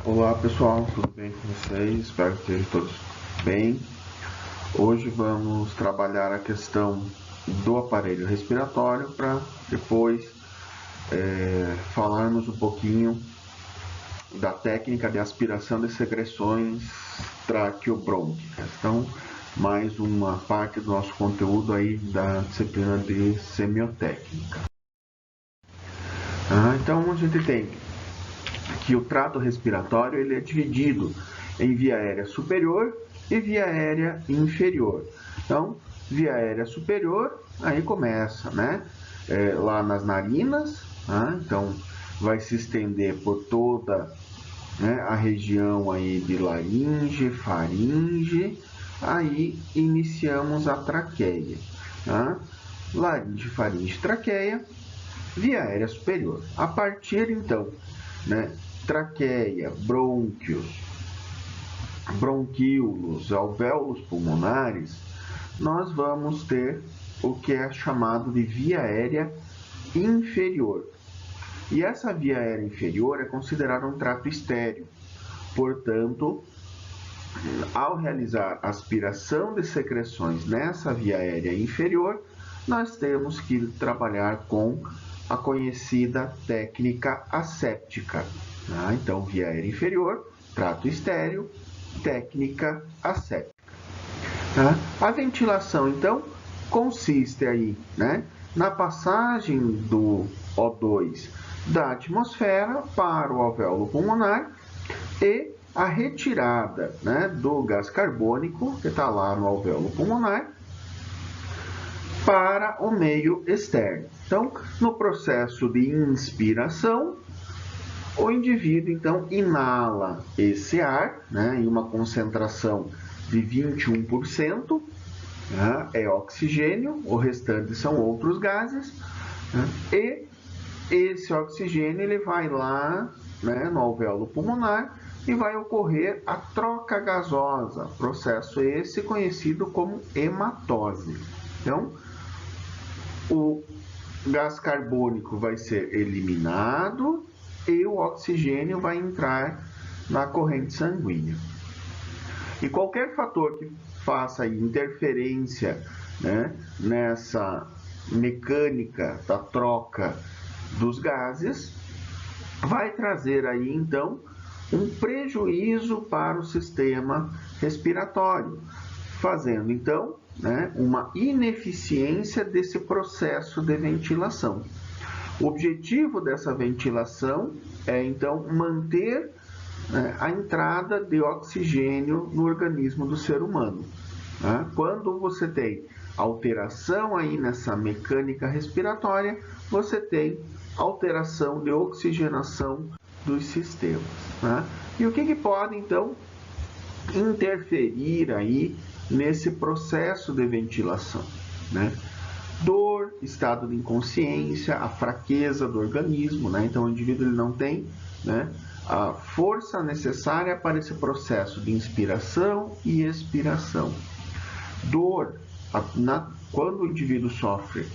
Olá pessoal, tudo bem com vocês? Espero que estejam todos bem. Hoje vamos trabalhar a questão do aparelho respiratório para depois falarmos um pouquinho da técnica de aspiração de secreções traqueobrônquicas. Então, mais uma parte do nosso conteúdo aí da disciplina de semiotécnica. Então, a gente tem que o trato respiratório ele é dividido em via aérea superior e via aérea inferior. Então, via aérea superior, aí começa, né? Lá nas narinas, então vai se estender por toda, né, a região aí de laringe, faringe, aí iniciamos a traqueia. Laringe, faringe, traqueia, via aérea superior. A partir então, né, traqueia, brônquios, bronquíolos, alvéolos pulmonares, nós vamos ter o que é chamado de via aérea inferior. E essa via aérea inferior é considerada um trato estéreo. Portanto, ao realizar aspiração de secreções nessa via aérea inferior, nós temos que trabalhar com a conhecida técnica asséptica. Então, via aérea inferior, trato estéreo, técnica asséptica. A ventilação, então, consiste aí, né, na passagem do O2 da atmosfera para o alvéolo pulmonar e a retirada, né, do gás carbônico, que está lá no alvéolo pulmonar, para o meio externo. Então, no processo de inspiração, o indivíduo, então, inala esse ar, né, em uma concentração de 21%, né, é oxigênio, o restante são outros gases, né, e esse oxigênio ele vai lá, né, no alvéolo pulmonar e vai ocorrer a troca gasosa, processo esse conhecido como hematose. Então, o gás carbônico vai ser eliminado e o oxigênio vai entrar na corrente sanguínea. E qualquer fator que faça interferência, né, nessa mecânica da troca dos gases vai trazer aí então um prejuízo para o sistema respiratório, fazendo então, né, uma ineficiência desse processo de ventilação. O objetivo dessa ventilação é então manter, né, a entrada de oxigênio no organismo do ser humano. Quando você tem alteração aí nessa mecânica respiratória, você tem alteração de oxigenação dos sistemas. E o que pode, então, interferir aí nesse processo de ventilação? Dor, estado de inconsciência, a fraqueza do organismo, então o indivíduo ele não tem, a força necessária para esse processo de inspiração e expiração. Dor, quando o indivíduo sofre,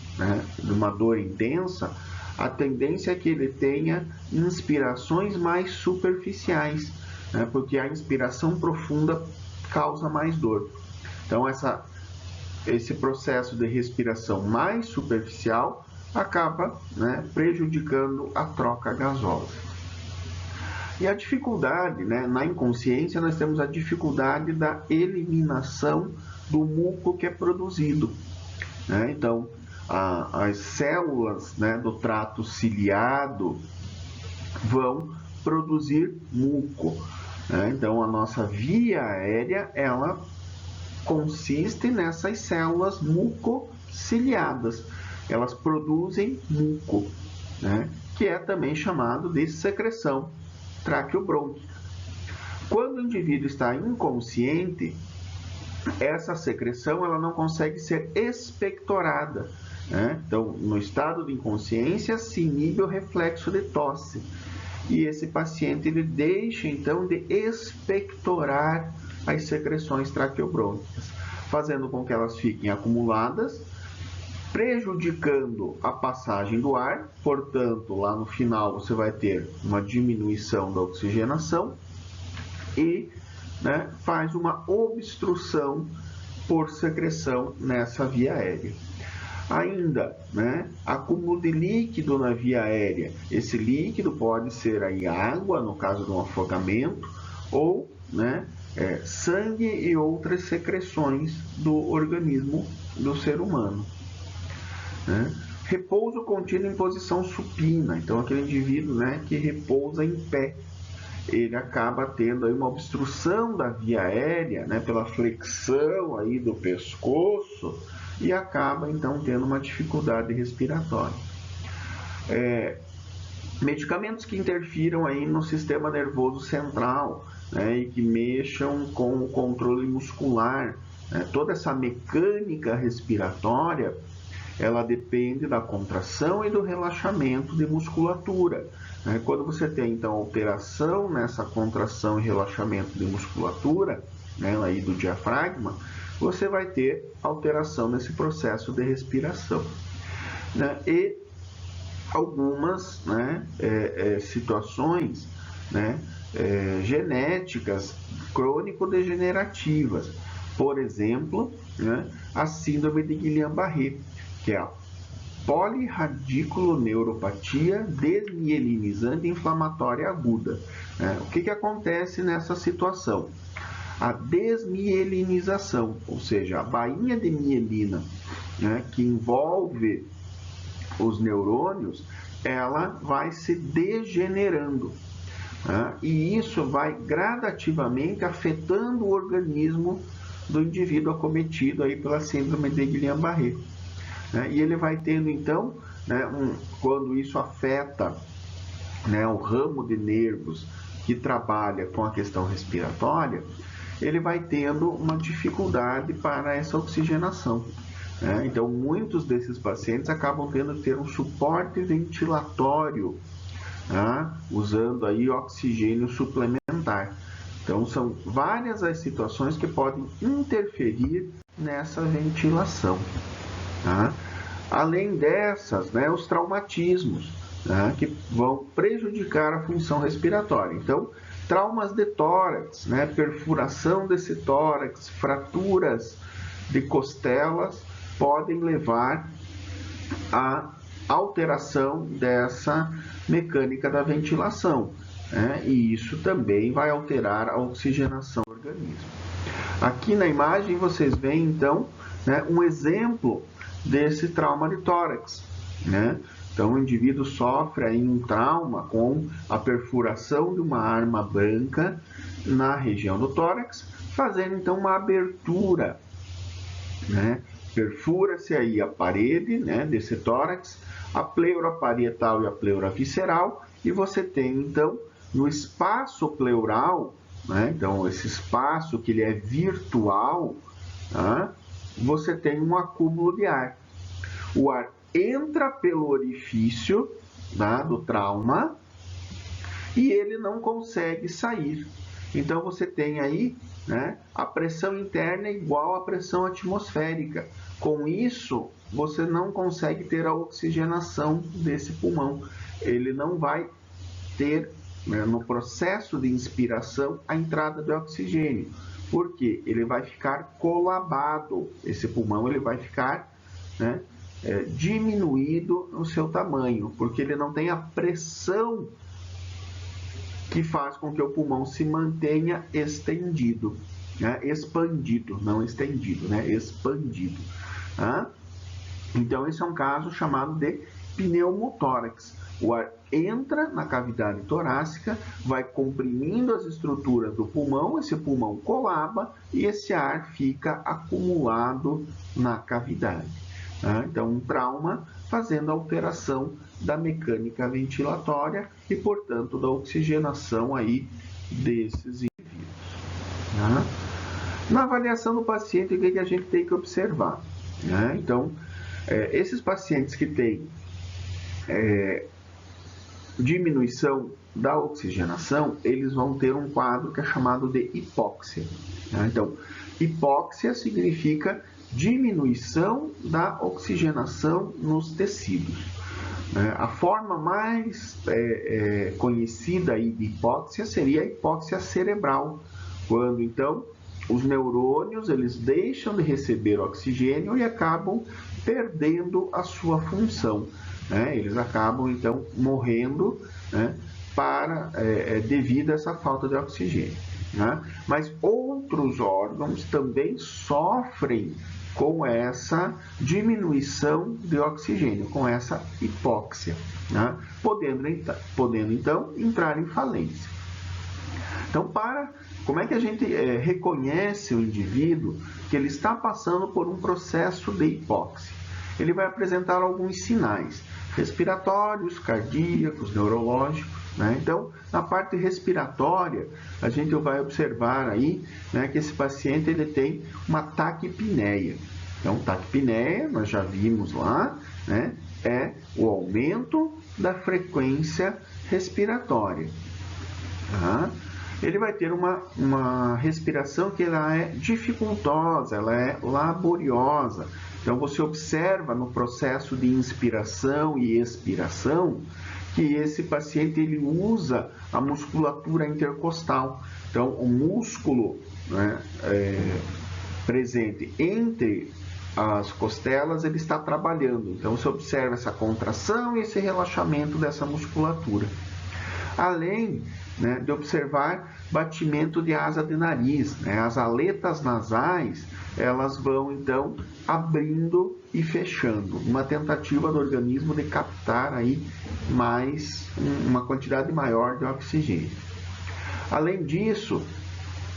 de uma dor intensa, a tendência é que ele tenha inspirações mais superficiais, porque a inspiração profunda causa mais dor. Então, esse processo de respiração mais superficial acaba, prejudicando a troca gasosa. E a dificuldade, na inconsciência, nós temos a dificuldade da eliminação do muco que é produzido. Então, as células, do trato ciliado vão produzir muco. Então, a nossa via aérea, ela consiste nessas células mucociliadas. Elas produzem muco, que é também chamado de secreção traqueobrônquica. Quando o indivíduo está inconsciente, essa secreção ela não consegue ser expectorada. Então, no estado de inconsciência, se inibe o reflexo de tosse. E esse paciente ele deixa, então, de expectorar as secreções traqueobrônquicas, fazendo com que elas fiquem acumuladas, prejudicando a passagem do ar. Portanto, lá no final você vai ter uma diminuição da oxigenação e, né, faz uma obstrução por secreção nessa via aérea. Ainda, né, acúmulo de líquido na via aérea. Esse líquido pode ser aí água, no caso de um afogamento, ou, né, sangue e outras secreções do organismo do ser humano. Né? Repouso contínuo em posição supina. Então, aquele indivíduo, né, que repousa em pé, ele acaba tendo aí uma obstrução da via aérea, né, pela flexão aí do pescoço, e acaba então tendo uma dificuldade respiratória. Medicamentos que interfiram aí no sistema nervoso central, né, e que mexam com o controle muscular, né, toda essa mecânica respiratória, ela depende da contração e do relaxamento de musculatura. Né? Quando você tem então alteração nessa contração e relaxamento de musculatura, né, aí do diafragma, você vai ter alteração nesse processo de respiração. Né? E algumas, né, situações, né, genéticas crônico-degenerativas. Por exemplo, né, a síndrome de Guillain-Barré, que é a polirradiculoneuropatia desmielinizante inflamatória aguda. Né? O que acontece nessa situação? A desmielinização, ou seja, a bainha de mielina, né, que envolve os neurônios, ela vai se degenerando. Né? E isso vai gradativamente afetando o organismo do indivíduo acometido aí pela síndrome de Guillain-Barré. Né? E ele vai tendo, então, né, quando isso afeta, né, o ramo de nervos que trabalha com a questão respiratória, ele vai tendo uma dificuldade para essa oxigenação. Né? Então, muitos desses pacientes acabam tendo que ter um suporte ventilatório, né, usando aí oxigênio suplementar. Então, são várias as situações que podem interferir nessa ventilação. Tá? Além dessas, né, os traumatismos, né, que vão prejudicar a função respiratória. Então, traumas de tórax, né, perfuração desse tórax, fraturas de costelas podem levar à alteração dessa mecânica da ventilação, né, e isso também vai alterar a oxigenação do organismo. Aqui na imagem vocês veem então, né, um exemplo desse trauma de tórax, né? Então o indivíduo sofre aí um trauma com a perfuração de uma arma branca na região do tórax, fazendo então uma abertura, né? Perfura-se aí a parede, né, desse tórax, a pleura parietal e a pleura visceral, e você tem então no espaço pleural, né, então esse espaço que ele é virtual, tá? Você tem um acúmulo de ar. O ar entra pelo orifício, tá, do trauma e ele não consegue sair. Então você tem aí, né, a pressão interna é igual à pressão atmosférica. Com isso, você não consegue ter a oxigenação desse pulmão. Ele não vai ter, né, no processo de inspiração, a entrada de oxigênio. Por quê? Ele vai ficar colabado. Esse pulmão ele vai ficar, né, diminuído no seu tamanho, porque ele não tem a pressão que faz com que o pulmão se mantenha estendido, né? Expandido, não estendido, né? Expandido. Tá? Então, esse é um caso chamado de pneumotórax. O ar entra na cavidade torácica, vai comprimindo as estruturas do pulmão, esse pulmão colaba e esse ar fica acumulado na cavidade. Tá? Então, um trauma fazendo alteração da mecânica ventilatória e, portanto, da oxigenação aí desses indivíduos. Tá? Na avaliação do paciente, o que a gente tem que observar? Né? Então, esses pacientes que têm diminuição da oxigenação, eles vão ter um quadro que é chamado de hipóxia. Né? Então, hipóxia significa diminuição da oxigenação nos tecidos. A forma mais conhecida aí de hipóxia seria a hipóxia cerebral, quando então os neurônios eles deixam de receber oxigênio e acabam perdendo a sua função. Eles acabam então morrendo, devido a essa falta de oxigênio. Mas outros órgãos também sofrem com essa diminuição de oxigênio, com essa hipóxia, podendo então entrar em falência. Então, como é que a gente reconhece o indivíduo que ele está passando por um processo de hipóxia? Ele vai apresentar alguns sinais respiratórios, cardíacos, neurológicos. Então, na parte respiratória, a gente vai observar aí que esse paciente ele tem uma taquipneia. Então, taquipneia, nós já vimos lá, é o aumento da frequência respiratória. Ele vai ter uma respiração que ela é dificultosa, ela é laboriosa. Então, você observa no processo de inspiração e expiração que esse paciente ele usa a musculatura intercostal. Então, o músculo presente entre as costelas ele está trabalhando. Então, você observa essa contração e esse relaxamento dessa musculatura. Além de observar batimento de asa de nariz, as aletas nasais elas vão então abrindo e fechando, uma tentativa do organismo de captar aí uma quantidade maior de oxigênio. Além disso,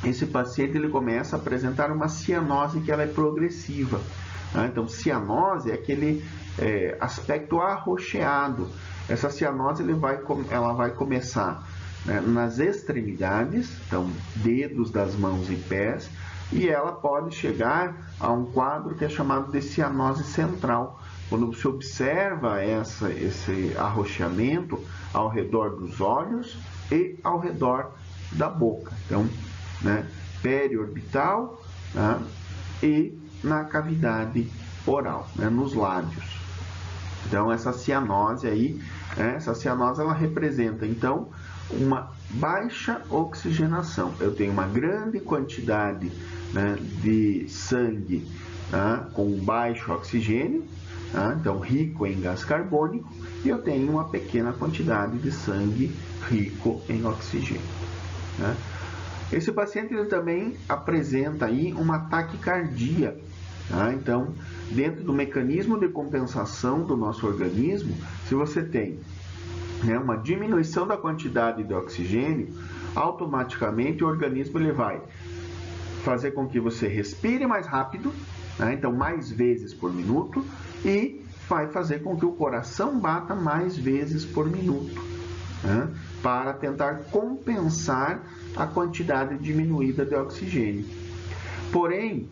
esse paciente ele começa a apresentar uma cianose que ela é progressiva. Então, cianose é aquele aspecto arroxeado. Essa cianose ela vai começar nas extremidades, então dedos das mãos e pés, e ela pode chegar a um quadro que é chamado de cianose central, quando você observa esse arroxeamento ao redor dos olhos e ao redor da boca. Então, periorbital e na cavidade oral, nos lábios. Então, essa cianose aí, ela representa, então, uma baixa oxigenação. Eu tenho uma grande quantidade de sangue com baixo oxigênio, então rico em gás carbônico, e eu tenho uma pequena quantidade de sangue rico em oxigênio. Esse paciente ele também apresenta aí uma taquicardia. Então, dentro do mecanismo de compensação do nosso organismo, se você tem uma diminuição da quantidade de oxigênio, automaticamente o organismo ele vai fazer com que você respire mais rápido, então mais vezes por minuto, e vai fazer com que o coração bata mais vezes por minuto, para tentar compensar a quantidade diminuída de oxigênio. Porém,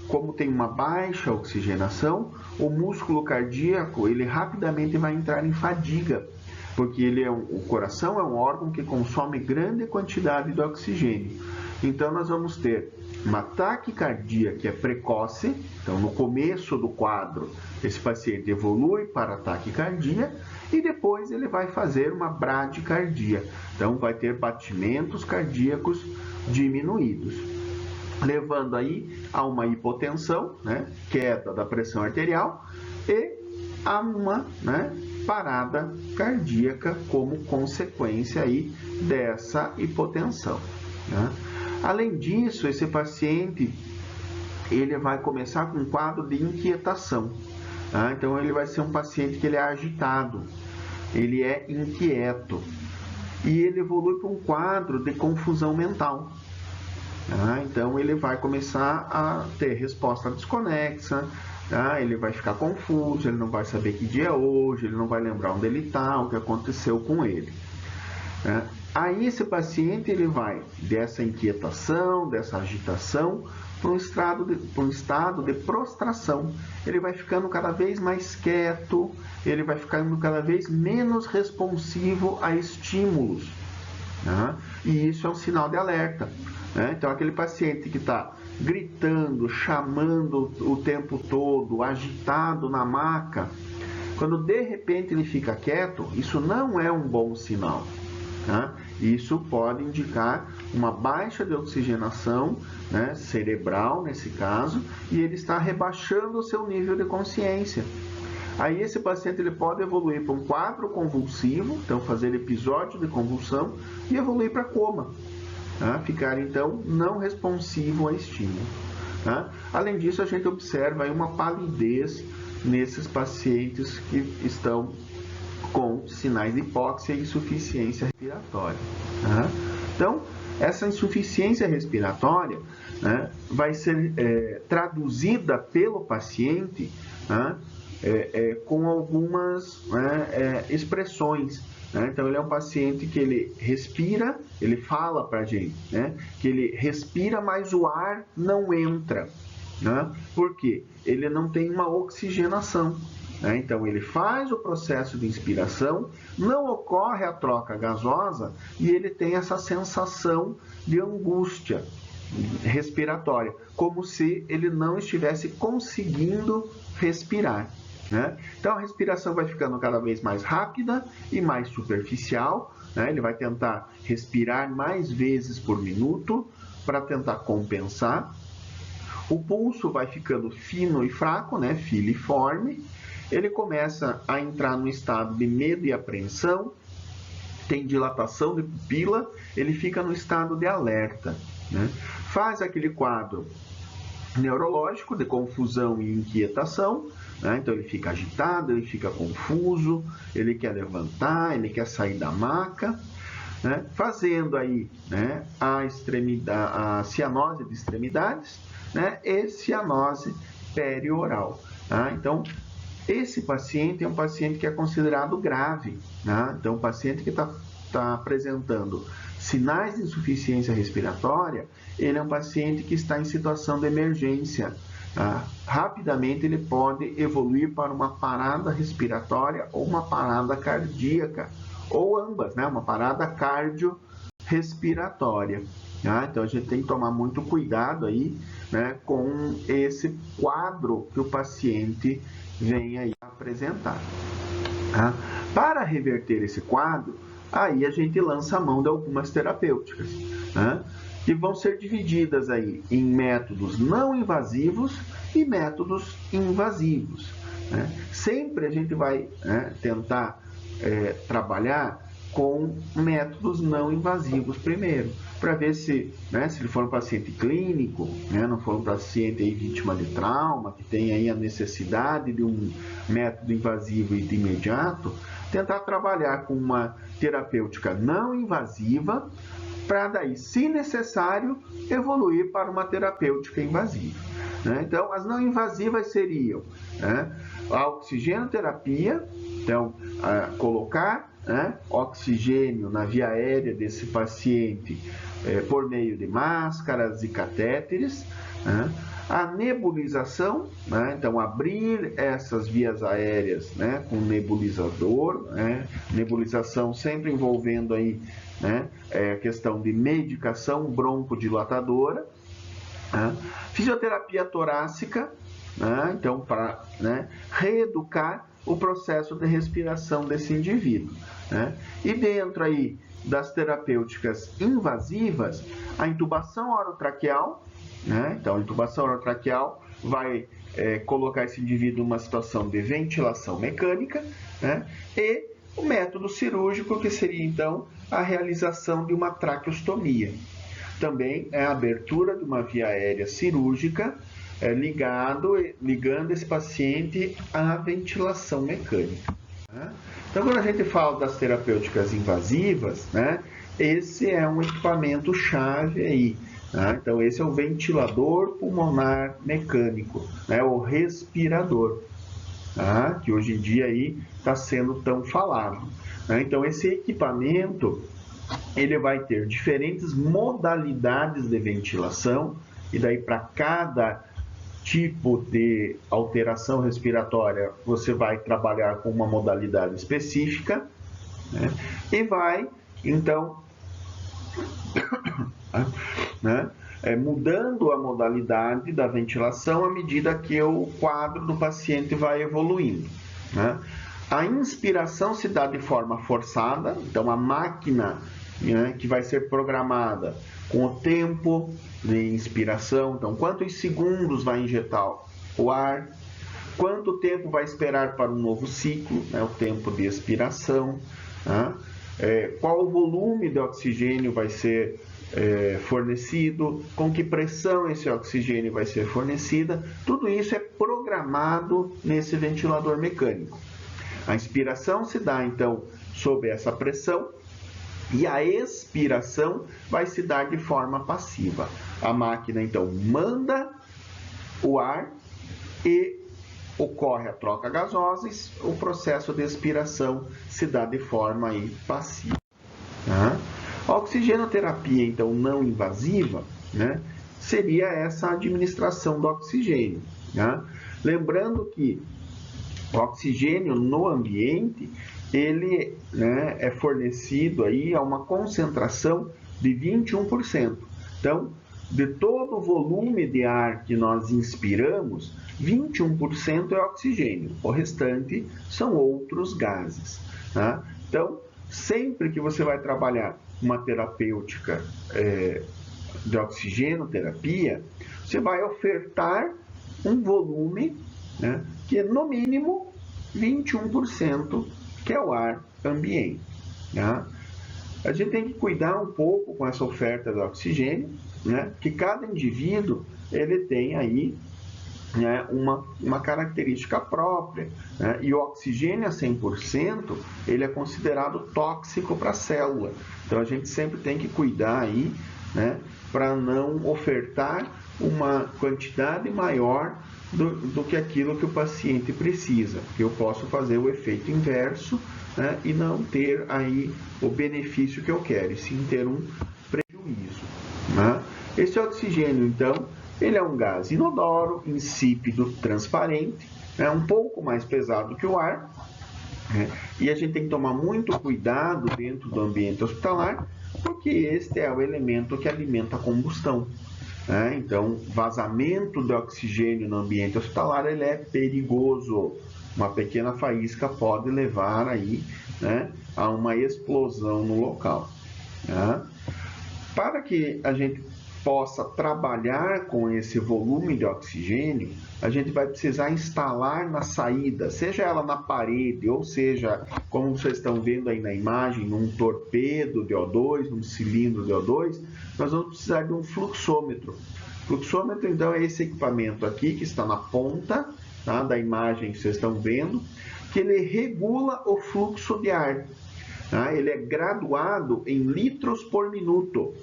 como tem uma baixa oxigenação, o músculo cardíaco ele rapidamente vai entrar em fadiga, porque o coração é um órgão que consome grande quantidade de oxigênio. Então, nós vamos ter uma taquicardia que é precoce. Então, no começo do quadro, esse paciente evolui para a taquicardia e depois ele vai fazer uma bradicardia. Então, vai ter batimentos cardíacos diminuídos, levando aí a uma hipotensão, queda da pressão arterial e a uma parada cardíaca como consequência aí dessa hipotensão. Além disso, esse paciente ele vai começar com um quadro de inquietação. Então, ele vai ser um paciente que ele é agitado, ele é inquieto e ele evolui para um quadro de confusão mental. Então, ele vai começar a ter resposta desconexa, ele vai ficar confuso, ele não vai saber que dia é hoje, ele não vai lembrar onde ele está, o que aconteceu com ele. Aí esse paciente ele vai dessa inquietação, dessa agitação, para um estado de prostração. Ele vai ficando cada vez mais quieto, ele vai ficando cada vez menos responsivo a estímulos. E isso é um sinal de alerta. Então, aquele paciente que está gritando, chamando o tempo todo, agitado na maca, Quando de repente ele fica quieto, isso não é um bom sinal. Tá? Isso pode indicar uma baixa de oxigenação, né, cerebral nesse caso, e ele está rebaixando o seu nível de consciência. Aí esse paciente ele pode evoluir para um quadro convulsivo, então fazer episódio de convulsão, e evoluir para coma. Tá? Ficar então não responsivo a estímulo. Tá? Além disso, a gente observa aí uma palidez nesses pacientes que estão com sinais de hipóxia e insuficiência respiratória. Tá? Então, essa insuficiência respiratória, né, vai ser traduzida pelo paciente, né, com algumas, né, expressões. Né? Então, ele é um paciente que ele respira, ele fala para a gente, né, que ele respira, mas o ar não entra. Né? Por quê? Ele não tem uma oxigenação. Né? Então, ele faz o processo de inspiração, não ocorre a troca gasosa e ele tem essa sensação de angústia respiratória, como se ele não estivesse conseguindo respirar. Né? Então, a respiração vai ficando cada vez mais rápida e mais superficial. Né? Ele vai tentar respirar mais vezes por minuto para tentar compensar. O pulso vai ficando fino e fraco, né? Filiforme. Ele começa a entrar no estado de medo e apreensão, tem dilatação de pupila, ele fica no estado de alerta. Né? Faz aquele quadro neurológico de confusão e inquietação, né? Então ele fica agitado, ele fica confuso, ele quer levantar, ele quer sair da maca, né? Fazendo aí, né, a cianose de extremidades, né, e cianose perioral. Tá? Então, esse paciente é um paciente que é considerado grave. Né? Então, o paciente que está apresentando sinais de insuficiência respiratória, ele é um paciente que está em situação de emergência. Tá? Rapidamente ele pode evoluir para uma parada respiratória ou uma parada cardíaca, ou ambas, né? Uma parada cardiorrespiratória. Tá? Então a gente tem que tomar muito cuidado aí, né, com esse quadro que o paciente vem aí apresentar. Tá? Para reverter esse quadro, aí a gente lança a mão de algumas terapêuticas, né, que vão ser divididas aí em métodos não invasivos e métodos invasivos. Né? Sempre a gente vai, né, tentar trabalhar com métodos não invasivos primeiro, para ver se, né, se ele for um paciente clínico, né, não for um paciente aí vítima de trauma, que tem aí a necessidade de um método invasivo e de imediato, tentar trabalhar com uma terapêutica não invasiva, para daí, se necessário, evoluir para uma terapêutica invasiva. Né? Então, as não invasivas seriam, né, a oxigenoterapia, então, colocar, né, oxigênio na via aérea desse paciente por meio de máscaras e catéteres, né? A nebulização, né? Então abrir essas vias aéreas, né, com nebulizador, né? Nebulização sempre envolvendo aí, né, a questão de medicação broncodilatadora, né? Fisioterapia torácica, né? Então para, né, reeducar o processo de respiração desse indivíduo. Né? E dentro aí das terapêuticas invasivas, a intubação orotraqueal, né? Então a intubação orotraqueal vai colocar esse indivíduo numa situação de ventilação mecânica, né? E o método cirúrgico, que seria então a realização de uma traqueostomia. Também é a abertura de uma via aérea cirúrgica, ligando esse paciente à ventilação mecânica. Né? Então, quando a gente fala das terapêuticas invasivas, né, esse é um equipamento chave aí. Né? Então, esse é o ventilador pulmonar mecânico, né, o respirador, tá? Que hoje em dia aí está sendo tão falado. Né? Então, esse equipamento ele vai ter diferentes modalidades de ventilação, e daí para cada tipo de alteração respiratória você vai trabalhar com uma modalidade específica, né? E vai então né, mudando a modalidade da ventilação à medida que o quadro do paciente vai evoluindo. Né? A inspiração se dá de forma forçada, então a máquina, né, que vai ser programada com o tempo de inspiração, então quantos segundos vai injetar o ar, quanto tempo vai esperar para um novo ciclo, né, o tempo de expiração, né, qual o volume de oxigênio vai ser fornecido, com que pressão esse oxigênio vai ser fornecida, tudo isso é programado nesse ventilador mecânico. A inspiração se dá, então, sob essa pressão e a expiração vai se dar de forma passiva. A máquina, então, manda o ar e ocorre a troca gasosa, o processo de expiração se dá de forma aí passiva. A oxigenoterapia, então, não invasiva, né, seria essa administração do oxigênio. Né? Lembrando que o oxigênio no ambiente, ele, né, é fornecido aí a uma concentração de 21%. Então, de todo o volume de ar que nós inspiramos, 21% é oxigênio, o restante são outros gases. Tá? Então, sempre que você vai trabalhar uma terapêutica de oxigenoterapia, você vai ofertar um volume, né, que é no mínimo 21%, que é o ar ambiente. Né? A gente tem que cuidar um pouco com essa oferta de oxigênio, né, que cada indivíduo ele tem aí, né, uma característica própria, né, e o oxigênio a 100% ele é considerado tóxico para a célula. Então a gente sempre tem que cuidar aí, né, para não ofertar uma quantidade maior do que aquilo que o paciente precisa, porque eu posso fazer o efeito inverso, né, e não ter aí o benefício que eu quero, e sim ter um prejuízo. Né? Esse oxigênio, então, ele é um gás inodoro, insípido, transparente, né, um pouco mais pesado que o ar, né, e a gente tem que tomar muito cuidado dentro do ambiente hospitalar, porque este é o elemento que alimenta a combustão. Então, vazamento de oxigênio no ambiente hospitalar ele é perigoso. Uma pequena faísca pode levar aí, né, a uma explosão no local. Para que a gente possa trabalhar com esse volume de oxigênio, a gente vai precisar instalar na saída, seja ela na parede, ou seja, como vocês estão vendo aí na imagem, num torpedo de O2, num cilindro de O2, nós vamos precisar de um fluxômetro. Fluxômetro, então, é esse equipamento aqui, que está na ponta, tá, da imagem que vocês estão vendo, que ele regula o fluxo de ar. Tá? Ele é graduado em litros por minuto.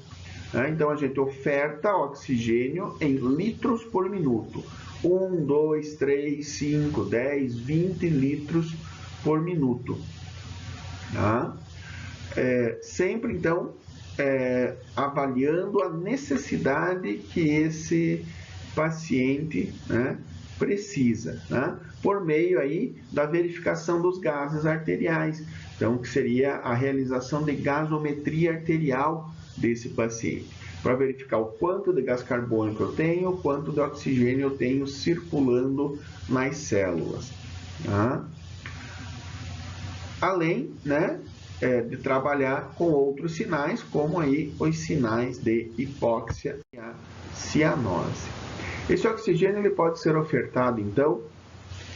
Então, a gente oferta oxigênio em litros por minuto. 1, 2, 3, 5, 10, 20 litros por minuto. Tá? Sempre, então, avaliando a necessidade que esse paciente, né, precisa, né, por meio aí da verificação dos gases arteriais. Então, que seria a realização de gasometria arterial desse paciente, para verificar o quanto de gás carbônico eu tenho, o quanto de oxigênio eu tenho circulando nas células. Tá? Além, né, de trabalhar com outros sinais, como aí os sinais de hipóxia e a cianose. Esse oxigênio ele pode ser ofertado, então,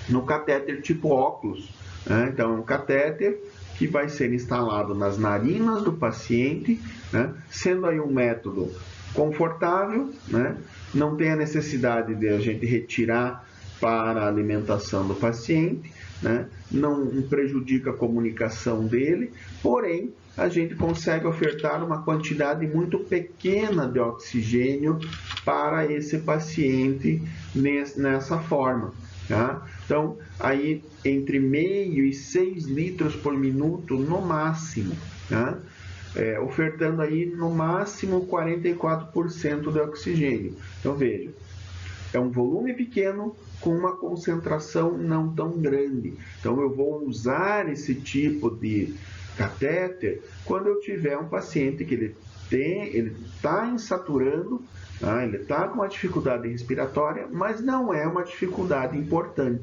no catéter tipo óculos. Né? Então, é um catéter que vai ser instalado nas narinas do paciente, né? Sendo aí um método confortável, né? Não tem a necessidade de a gente retirar para a alimentação do paciente, né? Não prejudica a comunicação dele, porém a gente consegue ofertar uma quantidade muito pequena de oxigênio para esse paciente nessa forma. Tá? Então, aí entre meio e 6 litros por minuto no máximo, tá? Ofertando aí no máximo 44% de oxigênio. Então, veja, é um volume pequeno com uma concentração não tão grande. Então, eu vou usar esse tipo de catéter quando eu tiver um paciente que ele está insaturando, tá? Ele está com uma dificuldade respiratória, mas não é uma dificuldade importante.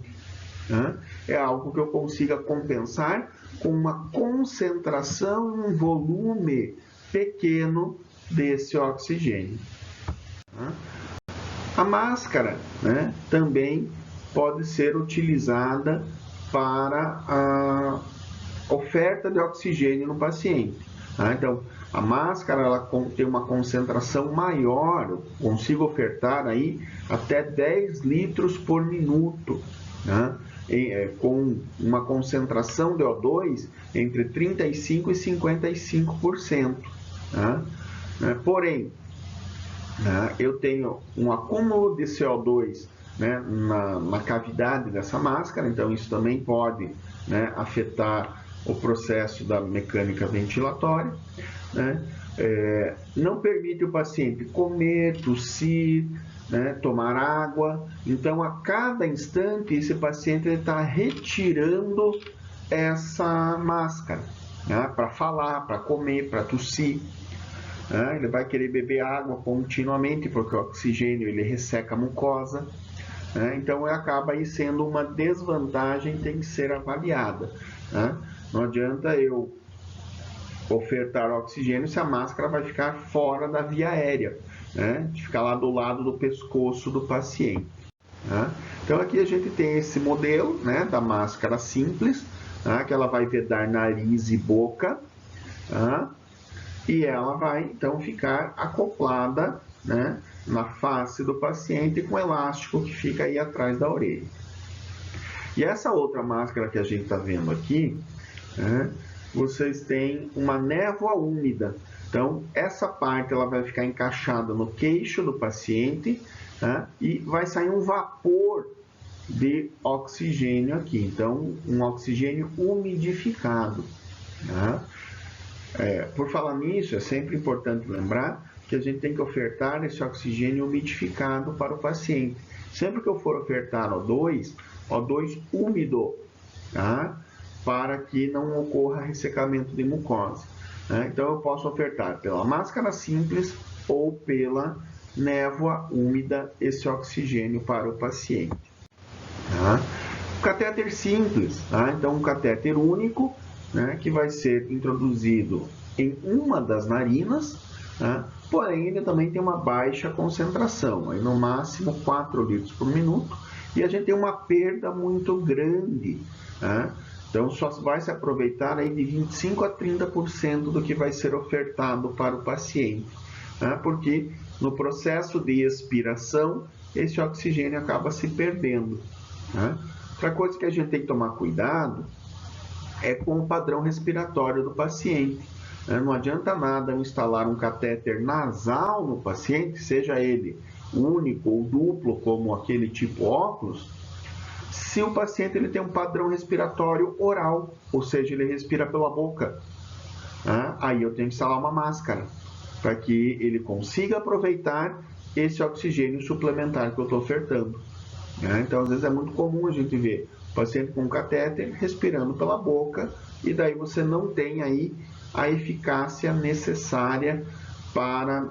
né? É algo que eu consiga compensar com uma concentração, um volume pequeno desse oxigênio. A máscara, né, também pode ser utilizada para a oferta de oxigênio no paciente. Então, a máscara ela tem uma concentração maior, eu consigo ofertar aí até 10 litros por minuto, né? Com uma concentração de O2 entre 35% e 55%. Né? Porém, eu tenho um acúmulo de CO2, né, na cavidade dessa máscara, então isso também pode, né, afetar o processo da mecânica ventilatória, né? Não permite o paciente comer, tossir, né, tomar água. Então, a cada instante, esse paciente está retirando essa máscara, né, para falar, para comer, para tossir. Ele vai querer beber água continuamente, porque o oxigênio ele resseca a mucosa. Então, acaba aí sendo uma desvantagem, tem que ser avaliada. Não adianta eu ofertar oxigênio se a máscara vai ficar fora da via aérea, né? De ficar lá do lado do pescoço do paciente. Então, aqui a gente tem esse modelo, né, da máscara simples, que ela vai vedar nariz e boca, e ela vai então ficar acoplada, né, na face do paciente com elástico que fica aí atrás da orelha. E essa outra máscara que a gente está vendo aqui, vocês têm uma névoa úmida. Então, essa parte ela vai ficar encaixada no queixo do paciente, e vai sair um vapor de oxigênio aqui. Então, um oxigênio umidificado. Por falar nisso, é sempre importante lembrar que a gente tem que ofertar esse oxigênio umidificado para o paciente. Sempre que eu for ofertar O2 úmido, para que não ocorra ressecamento de mucosa. Então, eu posso ofertar pela máscara simples ou pela névoa úmida esse oxigênio para o paciente. O catéter simples, então um catéter único, né, que vai ser introduzido em uma das narinas, porém ele também tem uma baixa concentração, aí no máximo 4 litros por minuto, e a gente tem uma perda muito grande. Então só vai se aproveitar aí de 25% a 30% do que vai ser ofertado para o paciente, porque no processo de expiração esse oxigênio acaba se perdendo. Outra coisa que a gente tem que tomar cuidado é com o padrão respiratório do paciente. Não adianta nada eu instalar um catéter nasal no paciente, seja ele único ou duplo, como aquele tipo óculos, se o paciente ele tem um padrão respiratório oral, ou seja, ele respira pela boca. Aí eu tenho que instalar uma máscara, para que ele consiga aproveitar esse oxigênio suplementar que eu estou ofertando. Então, às vezes é muito comum a gente ver o paciente com catéter respirando pela boca, e daí você não tem aí a eficácia necessária para,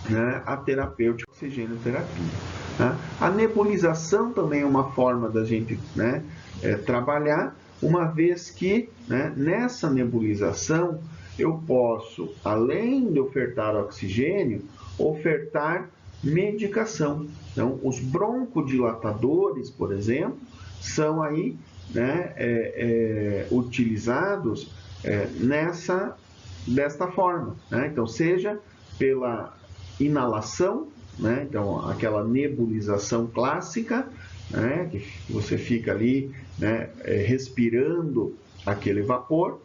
né, a terapêutica oxigenoterapia. A nebulização também é uma forma da gente, né, trabalhar, uma vez que, né, nessa nebulização eu posso, além de ofertar oxigênio, ofertar medicação. Então, os broncodilatadores, por exemplo, são aí, né, utilizados desta forma. Então, seja pela inalação, né, então aquela nebulização clássica, né, que você fica ali, né, respirando aquele vapor,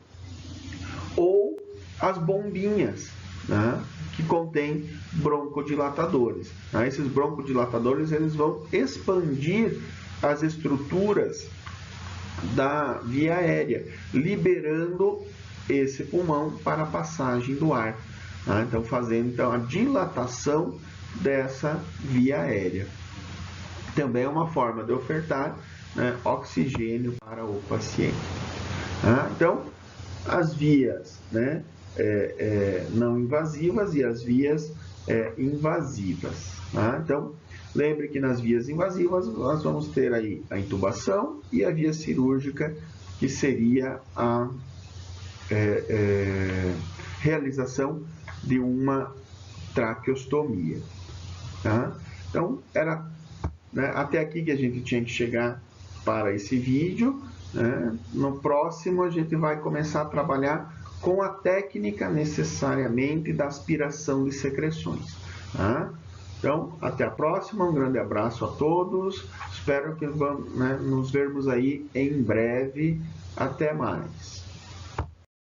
ou as bombinhas, né, que contém broncodilatadores. Esses broncodilatadores eles vão expandir as estruturas da via aérea, liberando esse pulmão para a passagem do ar. Então, fazendo a dilatação dessa via aérea. Também é uma forma de ofertar, né, oxigênio para o paciente. Então, as vias, né, não invasivas e as vias invasivas. Então, Lembre que nas vias invasivas nós vamos ter aí a intubação e a via cirúrgica, que seria a realização de uma traqueostomia. Tá? Então, era, né, até aqui que a gente tinha que chegar para esse vídeo. Né? No próximo, a gente vai começar a trabalhar com a técnica necessariamente da aspiração de secreções. Tá? Então, até a próxima, um grande abraço a todos, espero que vamos, né, nos vermos aí em breve, até mais.